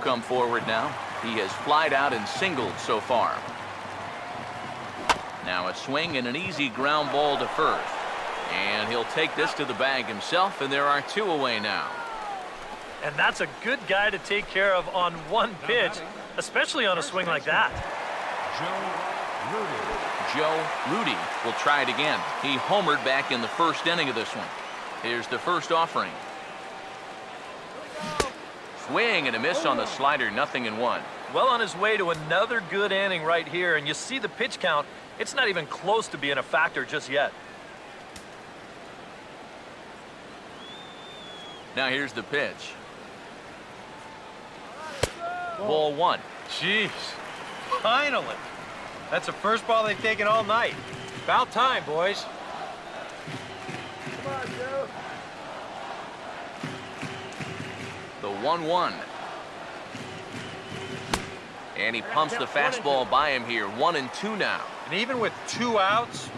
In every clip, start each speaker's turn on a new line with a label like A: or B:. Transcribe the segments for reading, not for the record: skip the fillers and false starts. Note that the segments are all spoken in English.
A: come forward now. He has flied out and singled so far. Now a swing and an easy ground ball to first. And he'll take this to the bag himself, and there are 2 away now.
B: And that's a good guy to take care of on one pitch, especially on a swing like that.
A: Joe Rudi will try it again. He homered back in the first inning of this one. Here's the first offering. Swing and a miss on the slider, 0-1.
B: Well on his way to another good inning right here, and you see the pitch count. It's not even close to being a factor just yet.
A: Now here's the pitch. Ball 1.
C: Jeez, finally. That's the first ball they've taken all night. About time, boys.
D: Come on, Joe.
A: The 1-1. And he pumps the fastball by him here. 1-2 now.
C: And even with 2 outs,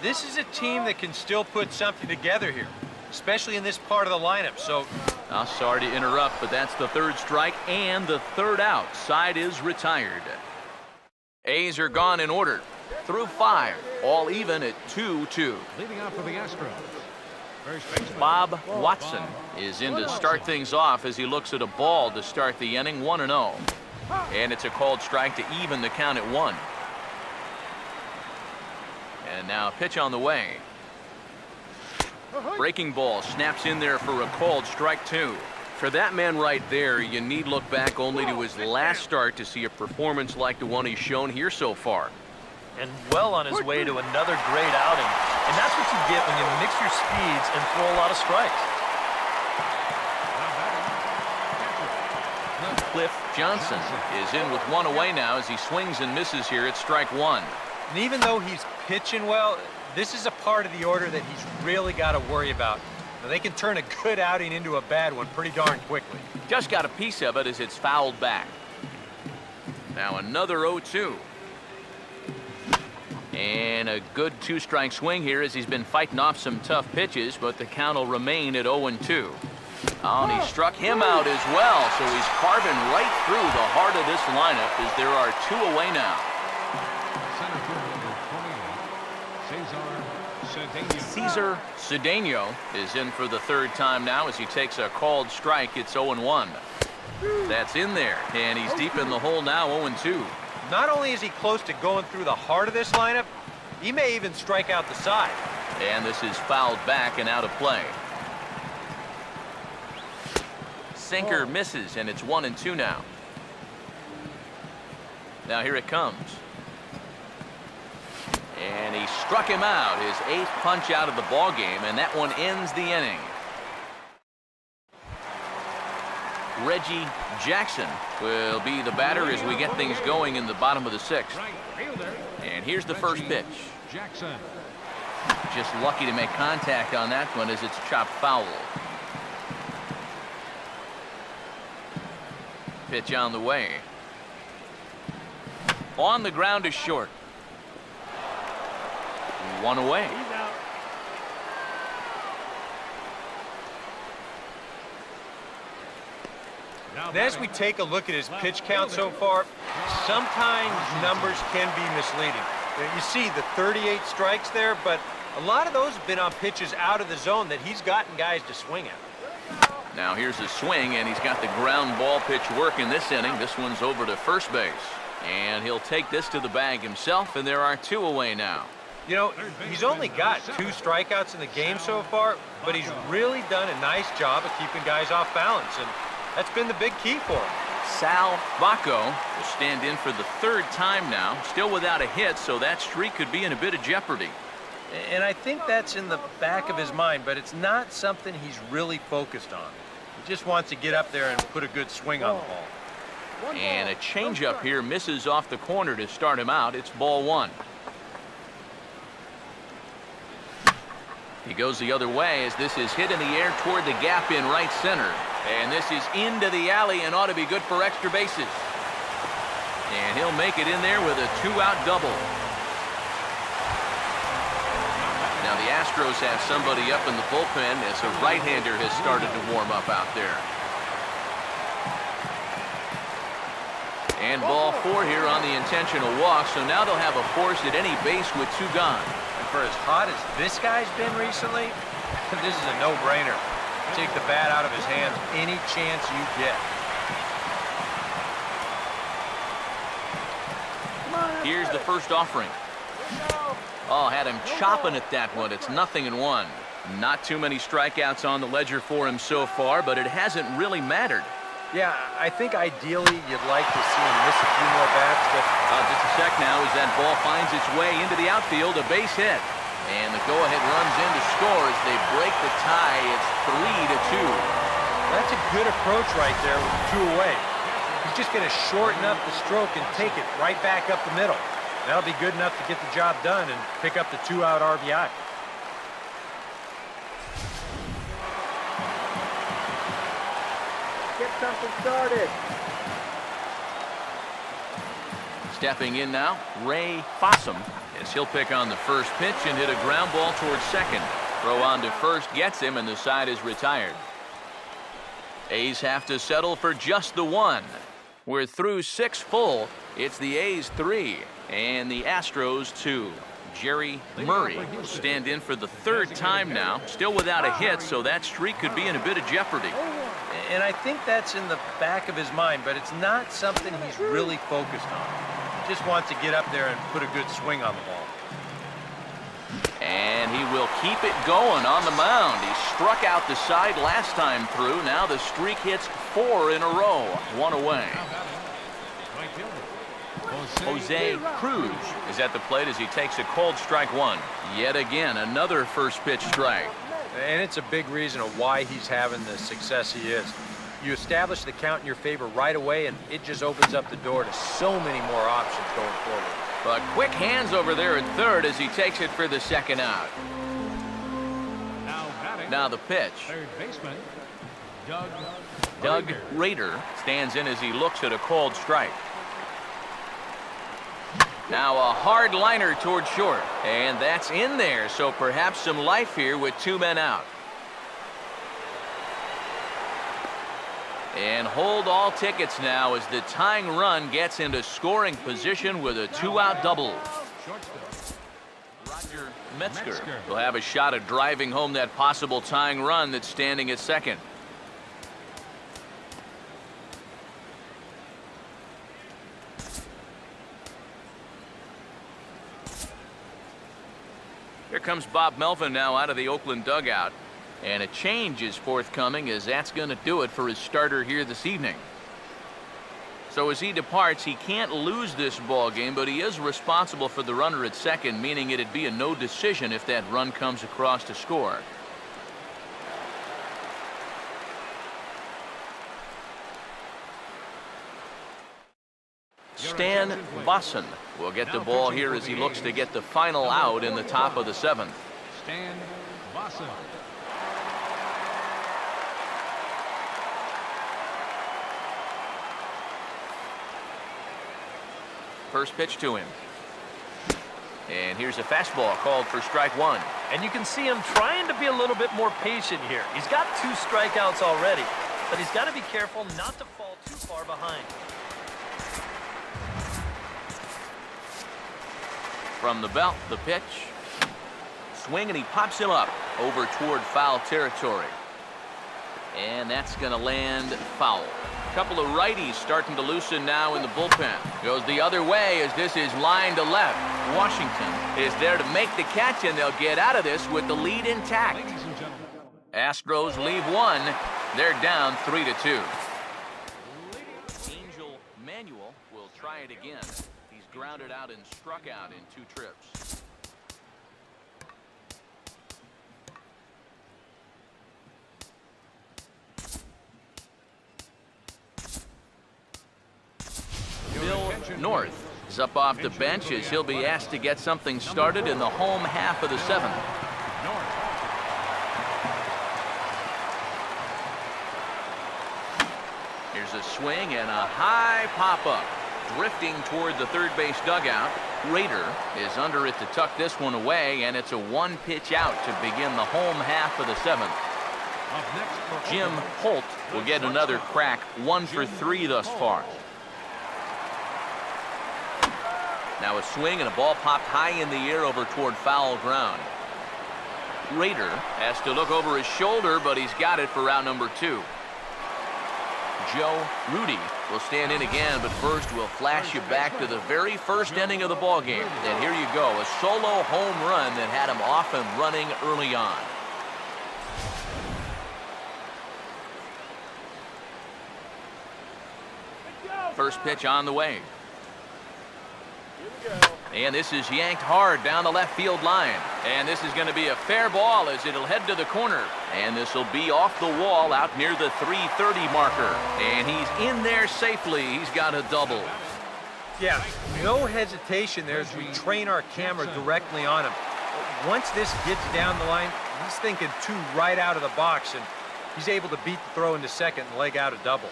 C: this is a team that can still put something together here, especially in this part of the lineup. So,
A: I'm sorry to interrupt, but that's the 3rd strike and the 3rd out. Side is retired. A's are gone in order. Through 5, all even at 2-2.
E: Leading off for the Astros.
A: Bob Watson is in to start things off as he looks at a ball to start the inning. 1-0. And it's a called strike to even the count at 1. And now a pitch on the way. Breaking ball snaps in there for a called strike 2. For that man right there, you need look back only to his last start to see a performance like the one he's shown here so far.
B: And well on his way to another great outing. And that's what you get when you mix your speeds and throw a lot of strikes.
A: Cliff Johnson is in with 1 away now as he swings and misses here at strike 1.
C: and even though he's pitching well, this is a part of the order that he's really got to worry about. Now, they can turn a good outing into a bad one pretty darn quickly.
A: Just got a piece of it as it's fouled back. Now another 0-2. And a good two-strike swing here as he's been fighting off some tough pitches, but the count will remain at 0-2. Oh, and he struck him out as well, so he's carving right through the heart of this lineup as there are 2 away now. Cesar Cedeno is in for the 3rd time now as he takes a called strike. It's 0-1. That's in there, and he's deep in the hole now, 0-2.
C: Not only is he close to going through the heart of this lineup, he may even strike out the side.
A: And this is fouled back and out of play. Sinker misses, and it's 1-2 now. Now here it comes. And he struck him out, his 8th punch out of the ball game, and that one ends the inning. Reggie Jackson will be the batter as we get things going in the bottom of the 6th. And here's the first pitch.
E: Jackson.
A: Just lucky to make contact on that one as it's chopped foul. Pitch on the way. On the ground is short. 1 away.
C: And as we take a look at his pitch count so far, sometimes numbers can be misleading. You see the 38 strikes there, but a lot of those have been on pitches out of the zone that he's gotten guys to swing at.
A: Now here's a swing, and he's got the ground ball pitch work in this inning. This one's over to first base. And he'll take this to the bag himself, and there are 2 away now.
C: You know, he's only got 2 strikeouts in the game so far, but he's really done a nice job of keeping guys off balance, and that's been the big key for him.
A: Sal Bacco will stand in for the 3rd time now, still without a hit, so that streak could be in a bit of jeopardy.
C: And I think that's in the back of his mind, but it's not something he's really focused on. He just wants to get up there and put a good swing on the ball.
A: And a changeup here misses off the corner to start him out. It's ball 1. He goes the other way as this is hit in the air toward the gap in right center. And this is into the alley and ought to be good for extra bases. And he'll make it in there with a 2-out double. Now the Astros have somebody up in the bullpen as a right-hander has started to warm up out there. And ball 4 here on the intentional walk, so now they'll have a force at any base with 2 gone.
C: And for as hot as this guy's been recently, this is a no-brainer. Take the bat out of his hands any chance you get.
A: Here's the first offering. Oh, had him chopping at that one. It's 0-1. Not too many strikeouts on the ledger for him so far, but it hasn't really mattered.
C: Yeah, I think ideally you'd like to see him miss a few more bats, but
A: Just a sec now as that ball finds its way into the outfield, a base hit. And the go-ahead runs in to score as they break the tie. It's 3-2.
C: that's a good approach right there with 2 away. He's just going to shorten up the stroke and take it right back up the middle. That'll be good enough to get the job done and pick up the 2-out RBI.
D: Get something started.
A: Stepping in now, Ray Fossum, as he'll pick on the first pitch and hit a ground ball towards second. Throw on to first gets him, and the side is retired. A's have to settle for just the 1. We're through 6 full. It's the A's 3 and the Astros 2. Jerry Murray will stand in for the 3rd time now, still without a hit, so that streak could be in a bit of jeopardy.
C: And I think that's in the back of his mind, but it's not something he's really focused on. He just wants to get up there and put a good swing on the ball.
A: And he will keep it going on the mound. He struck out the side last time through. Now the streak hits 4 in a row. 1 away.
E: Right fielder,
A: Jose Cruz is at the plate as he takes a cold strike 1. Yet again, another first pitch strike.
C: And it's a big reason of why he's having the success he is. You establish the count in your favor right away, and it just opens up the door to so many more options going forward.
A: But quick hands over there at third as he takes it for the 2nd out.
E: Now batting.
A: Now the pitch.
E: Third baseman,
A: Doug Rader stands in as he looks at a cold strike. Now a hard liner toward short, and that's in there, so perhaps some life here with 2 men out. And hold all tickets now as the tying run gets into scoring position with a 2-out double.
E: shortstop.
A: Roger Metzger will have a shot at driving home that possible tying run that's standing at second. Here comes Bob Melvin now out of the Oakland dugout. And a change is forthcoming as that's going to do it for his starter here this evening. So as he departs, he can't lose this ball game, but he is responsible for the runner at second, meaning it'd be a no decision if that run comes across to score. Stan Bosson will get the ball here as he looks to get the final out in the top of the 7th.
E: Stan Bosson.
A: First pitch to him. And here's a fastball called for strike 1.
B: And you can see him trying to be a little bit more patient here. He's got 2 strikeouts already, but he's got to be careful not to fall too far behind.
A: From the belt, the pitch. Swing, and he pops him up over toward foul territory. And that's going to land foul. A couple of righties starting to loosen now in the bullpen. Goes the other way as this is line to left. Washington is there to make the catch, and they'll get out of this with the lead intact.
E: Ladies and gentlemen.
A: Astros leave 1. They're down 3-2. Angel Manuel will try it again. He's grounded out and struck out in 2 trips. Bill North is up off the bench as he'll be asked to get something started in the home half of the 7th. Here's a swing and a high pop-up. Drifting toward the third base dugout. Rader is under it to tuck this one away, and it's a 1-pitch out to begin the home half of the 7th.
E: Up next for
A: Jim Holt will get another crack, 1 for 3 thus far. Now a swing and a ball popped high in the air over toward foul ground. Rader has to look over his shoulder, but he's got it for out number 2. Joe Rudi will stand in again, but first we'll flash you back to the very first inning of the ball game. And here you go, a solo home run that had him off and running early on. First pitch on the way. And this is yanked hard down the left field line. And this is going to be a fair ball as it'll head to the corner. And this will be off the wall out near the 330 marker. And he's in there safely. He's got a double.
C: Yeah, no hesitation there as we train our camera directly on him. Once this gets down the line, he's thinking 2 right out of the box, and he's able to beat the throw into second and leg out a double.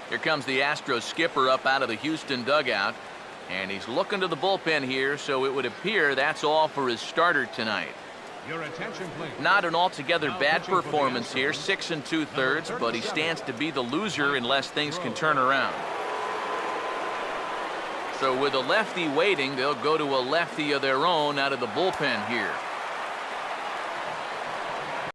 A: Here comes the Astros skipper up out of the Houston dugout. And he's looking to the bullpen here, so it would appear that's all for his starter tonight.
E: Your attention, please.
A: Not an altogether bad performance here, 6 2/3, but he stands to be the loser unless things can turn around. So with a lefty waiting, they'll go to a lefty of their own out of the bullpen here.